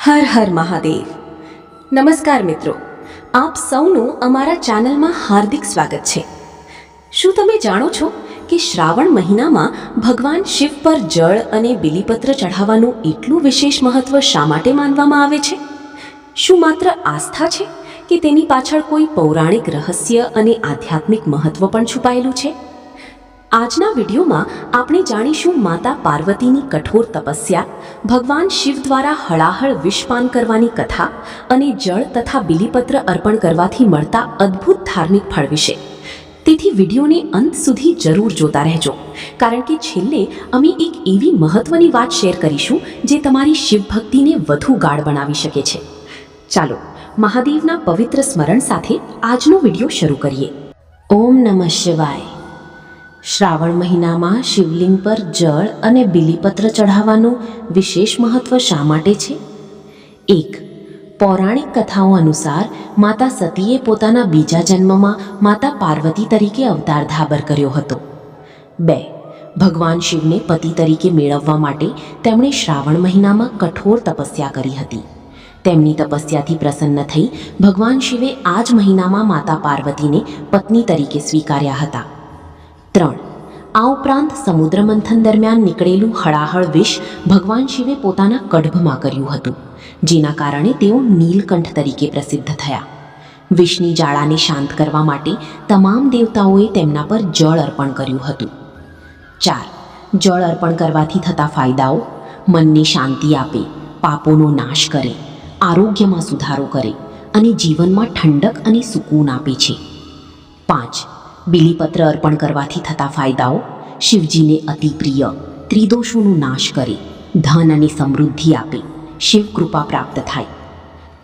હર હર મહાદેવ. નમસ્કાર મિત્રો, આપ સૌનું અમારા ચેનલમાં હાર્દિક સ્વાગત છે. શું તમે જાણો છો કે શ્રાવણ મહિનામાં ભગવાન શિવ પર જળ અને બિલીપત્ર ચઢાવવાનું એટલું વિશેષ મહત્વ શા માટે માનવામાં આવે છે? શું માત્ર આસ્થા છે કે તેની પાછળ કોઈ પૌરાણિક રહસ્ય અને આધ્યાત્મિક મહત્વ પણ છુપાયેલું છે? આજના વિડીયોમાં આપણે જાણીશું માતા પાર્વતીની કઠોર તપસ્યા, ભગવાન શિવ દ્વારા હળાહળ વિષપાન કરવાની કથા અને જળ તથા બિલીપત્ર અર્પણ કરવાથી મળતા અદ્ભુત ધાર્મિક ફળ વિશે. તેથી વિડીયોને અંત સુધી જરૂર જોતા રહેજો, કારણ કે છેલ્લે અમે એક એવી મહત્વની વાત શેર કરીશું જે તમારી શિવ ભક્તિને વધુ ગાઢ બનાવી શકે છે. ચાલો મહાદેવના પવિત્ર સ્મરણ સાથે આજનો વિડીયો શરૂ કરીએ. ઓમ નમઃ શિવાય. શ્રાવણ મહિનામાં શિવલિંગ પર જળ અને બિલીપત્ર ચઢાવવાનું વિશેષ મહત્વ શા માટે છે? 1. પૌરાણિક કથાઓ અનુસાર માતા સતીએ પોતાના બીજા જન્મમાં માતા પાર્વતી તરીકે અવતાર ધાબર કર્યો હતો. 2. ભગવાન શિવને પતિ તરીકે મેળવવા માટે તેમણે શ્રાવણ મહિનામાં કઠોર તપસ્યા કરી હતી. તેમની તપસ્યાથી પ્રસન્ન થઈ ભગવાન શિવે આ જ મહિનામાં માતા પાર્વતીને પત્ની તરીકે સ્વીકાર્યા હતા. 3. આ ઉપરાંત સમુદ્ર મંથન દરમિયાન નીકળેલું હળાહળ વિષ ભગવાન શિવે પોતાના કડભમાં કર્યું હતું, જેના કારણે તેઓ નીલકંઠ તરીકે પ્રસિદ્ધ થયા. વિષની જ્વાળાને શાંત કરવા માટે તમામ દેવતાઓએ તેમના પર જળ અર્પણ કર્યું હતું. 4. જળ અર્પણ કરવાથી થતા ફાયદાઓ: મનને શાંતિ આપે, પાપોનો નાશ કરે, આરોગ્યમાં સુધારો કરે અને જીવનમાં ઠંડક અને સુકૂન આપે છે. 5. બિલીપત્ર અર્પણ કરવાથી થતા ફાયદાઓ: શિવજીને અતિ પ્રિય, ત્રિદોષોનો નાશ કરે, ધન અને સમૃદ્ધિ આપે, શિવ કૃપા પ્રાપ્ત થાય.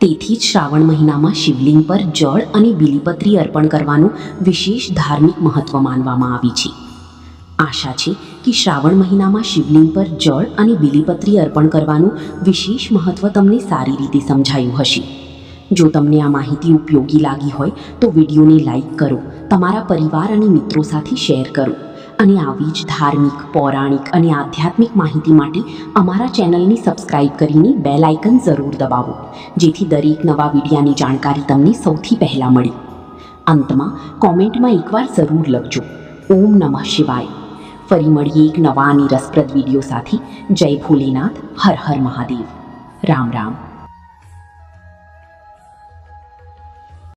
તેથી જ શ્રાવણ મહિનામાં શિવલિંગ પર જળ અને બિલીપત્રી અર્પણ કરવાનું વિશેષ ધાર્મિક મહત્વ માનવામાં આવી છે. આશા છે કે શ્રાવણ મહિનામાં શિવલિંગ પર જળ અને બિલીપત્રી અર્પણ કરવાનું વિશેષ મહત્વ તમને સારી રીતે સમજાયું હશે. જો તમને આ માહિતી ઉપયોગી લાગી હોય તો વિડીયોને લાઈક કરો, તમારા પરિવાર અને મિત્રો સાથે શેર કરો અને આવી જ ધાર્મિક, પૌરાણિક અને આધ્યાત્મિક માહિતી માટે અમારા ચેનલને સબસ્ક્રાઇબ કરીને બેલ આઇકન જરૂર દબાવો, જેથી દરેક નવા વિડીયોની જાણકારી તમને સૌથી પહેલાં મળે. અંતમાં કોમેન્ટમાં એકવાર જરૂર લખજો, ઓમ નમઃ શિવાય. ફરી મળીએ એક નવા અને રસપ્રદ વિડીયો સાથે. જય ભોલેનાથ. હર હર મહાદેવ. રામ રામ.